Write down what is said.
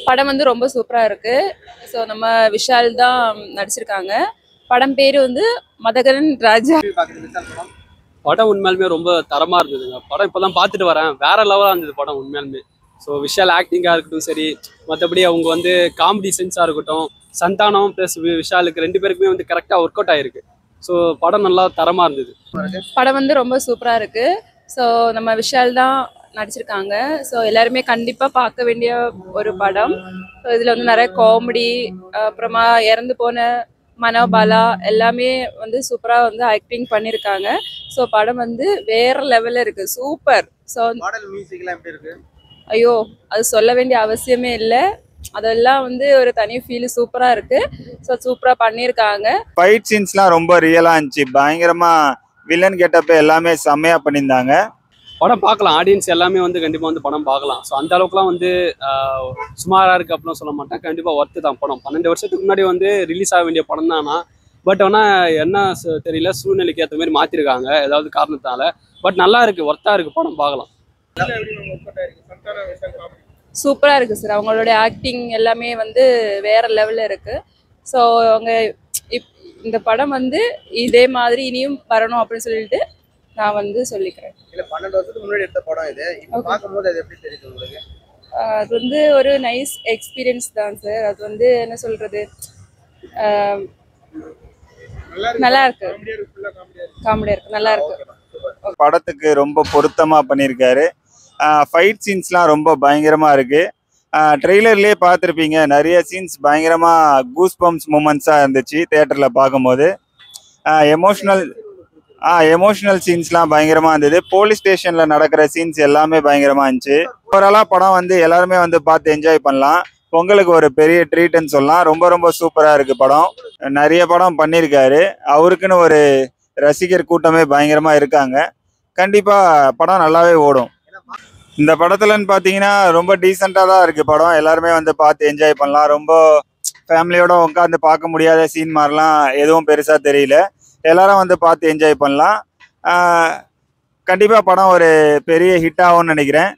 படம் வந்து ரொம்ப சூப்பரா இருக்கு. ஸோ நம்ம விஷால் தான் நடிச்சிருக்காங்க. படம் பேரு வந்து மதகரன் ராஜா. படம் உண்மையாலுமே ரொம்ப தரமா இருந்ததுங்க. படம் இப்பதான் பார்த்துட்டு வரேன். வேற லெவலா இருந்தது படம் உண்மையாலுமே. ஸோ விஷால் ஆக்டிங்கா இருக்கட்டும் சரி, மற்றபடி அவங்க வந்து காமெடி சென்ஸா இருக்கட்டும், சந்தானம் ப்ளஸ் விஷாலுக்கு ரெண்டு பேருக்குமே வந்து கரெக்டாக ஒர்க் அவுட் ஆயிருக்கு. ஸோ படம் நல்லா தரமா இருந்தது. படம் வந்து ரொம்ப சூப்பரா இருக்கு. ஸோ நம்ம விஷால் தான் நடிச்சிருக்காங்க. ஸோ எல்லாருமே கண்டிப்பா பார்க்க வேண்டிய ஒரு படம். ஸோ இதுல வந்து நிறைய காமெடி, அப்புறமா இறந்து போன மனோபாலா எல்லாமே வந்து சூப்பரா வந்து ஆக்டிங் பண்ணியிருக்காங்க. ஸோ படம் வந்து வேற லெவல்ல இருக்கு, சூப்பர். ஸோ ஐயோ, அது சொல்ல வேண்டிய அவசியமே இல்லை. அதெல்லாம் வந்து ஒரு தனி ஃபீல், சூப்பரா இருக்கு. ஸோ சூப்பரா பண்ணியிருக்காங்க. ஃபைட் சீன்ஸ்லாம் ரொம்ப ரியலா இருந்துச்சு. பயங்கரமா வில்லன் கெட்டப் எல்லாமே செம்மையா பண்ணியிருந்தாங்க. படம் பார்க்கலாம், ஆடியன்ஸ் எல்லாமே வந்து கண்டிப்பாக வந்து படம் பார்க்கலாம். ஸோ அந்த அளவுக்குலாம் வந்து சுமாராக இருக்குது அப்படிலாம் சொல்ல மாட்டேன். கண்டிப்பாக ஒர்த்து தான் படம். 12 வருஷத்துக்கு முன்னாடி வந்து ரிலீஸ் ஆக வேண்டிய படம் தானா. பட் ஆனால் என்ன தெரியல, சூழ்நிலைக்கு ஏற்ற மாதிரி மாற்றிருக்காங்க ஏதாவது காரணத்தால. பட் நல்லா இருக்குது, ஒர்த்தாக இருக்குது, படம் பார்க்கலாம். சூப்பரா இருக்கு சார். அவங்களோட ஆக்டிங் எல்லாமே வந்து வேற லெவல்ல இருக்கு. ஸோ அவங்க இந்த படம் வந்து இதே மாதிரி இனியும் வரணும் அப்படின்னு சொல்லிட்டு நான் வந்து சொல்லிக்கிறேன். இல்ல 12 வருஷத்துக்கு முன்னாடி எடுத்த படம் இது. இப்போ பார்க்கும்போது அது எப்படி தெரியுது உங்களுக்கு? அது வந்து ஒரு நைஸ் எக்ஸ்பீரியன்ஸ் தான் சார். அது வந்து என்ன சொல்றது, நல்லா இருக்கு, காமெடியா இருக்கு, நல்லா இருக்கு. படத்துக்கு ரொம்ப பொருத்தமா பண்ணியிருக்காரு. ஃபைட் சீன்ஸ்லாம் ரொம்ப பயங்கரமா இருக்கு. ட்ரெய்லர்லேயே பார்த்துருப்பீங்க, நிறைய சீன்ஸ் பயங்கரமா கூஸ் பம்ப்ஸ் மூமெண்ட்ஸாக இருந்துச்சு தியேட்டரில் பார்க்கும்போது. எமோஷனல் சீன்ஸ்லாம் பயங்கரமாக இருந்தது. போலீஸ் ஸ்டேஷனில் நடக்கிற சீன்ஸ் எல்லாமே பயங்கரமாக இருந்துச்சு. ஓவராலாக படம் வந்து எல்லாருமே வந்து பார்த்து என்ஜாய் பண்ணலாம். பொங்கலுக்கு ஒரு பெரிய ட்ரீட்னு சொல்லலாம். ரொம்ப ரொம்ப சூப்பராக இருக்குது படம். நிறைய படம் பண்ணியிருக்காரு. அவருக்குன்னு ஒரு ரசிகர் கூட்டமே பயங்கரமாக இருக்காங்க. கண்டிப்பாக படம் நல்லாவே ஓடும். இந்த படத்துலன்னு பார்த்தீங்கன்னா ரொம்ப டீசெண்டாக தான் இருக்குது படம். எல்லாருமே வந்து பார்த்து என்ஜாய் பண்ணலாம். ரொம்ப ஃபேமிலியோட உட்காந்து பார்க்க முடியாத சீன் மாதிரிலாம் எதுவும் பெருசாக தெரியல. எல்லாரும் வந்து பார்த்து என்ஜாய் பண்ணலாம். கண்டிப்பாக படம் ஒரு பெரிய ஹிட் ஆகும்னு நினைக்கிறேன்.